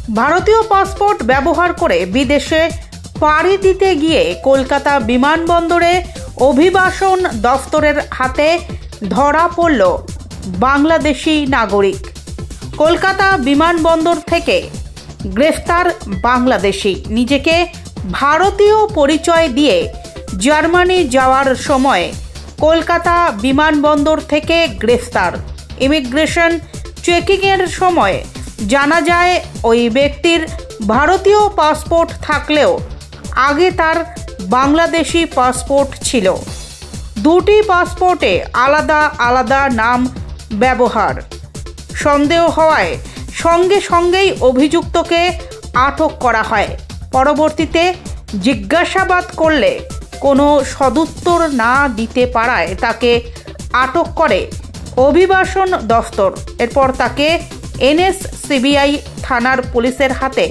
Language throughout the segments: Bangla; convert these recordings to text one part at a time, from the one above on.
ভারতীয় পাসপোর্ট ব্যবহার করে বিদেশে পাড়ি দিতে গিয়ে কলকাতা বিমানবন্দরে অভিবাসন দফতরের হাতে ধরা পড়ল বাংলাদেশি নাগরিক। কলকাতা বিমানবন্দর থেকে গ্রেফতার বাংলাদেশি। নিজেকে ভারতীয় পরিচয় দিয়ে জার্মানি যাওয়ার সময় কলকাতা বিমানবন্দর থেকে গ্রেফতার। ইমিগ্রেশন চেকিংয়ের সময় জানা যায় ওই ব্যক্তির ভারতীয় পাসপোর্ট থাকলেও আগে তার বাংলাদেশি পাসপোর্ট ছিল। দুটি পাসপোর্টে আলাদা আলাদা নাম ব্যবহার। সন্দেহ হওয়ায় সঙ্গে সঙ্গেই অভিযুক্তকে আটক করা হয়। পরবর্তীতে জিজ্ঞাসাবাদ করলে কোনো সদুত্তর না দিতে পারায় তাকে আটক করে অভিবাসন দফতর। এরপর তাকে NSCBI থানার পুলিশের হাতে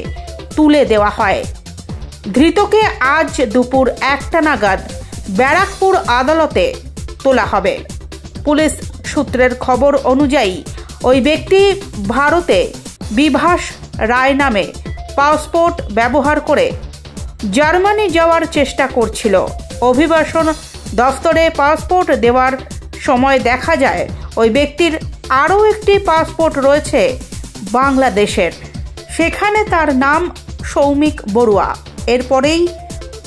তুলে দেওয়া হয়। ধৃতকে আজ দুপুর 1টা নাগাদ ব্যারাকপুর আদালতে তোলা হবে। পুলিশ সূত্রের খবর অনুযায়ী ওই ব্যক্তি ভারতে বিভাস রায় নামে পাসপোর্ট ব্যবহার করে জার্মানি যাওয়ার চেষ্টা করছিল। অভিবাসন দফতরে পাসপোর্ট দেওয়ার সময় দেখা যায় ওই ব্যক্তির আরও একটি পাসপোর্ট রয়েছে বাংলাদেশের, সেখানে তার নাম সৌমিক বড়ুয়া। এরপরেই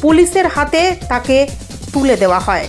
পুলিশের হাতে তাকে তুলে দেওয়া হয়।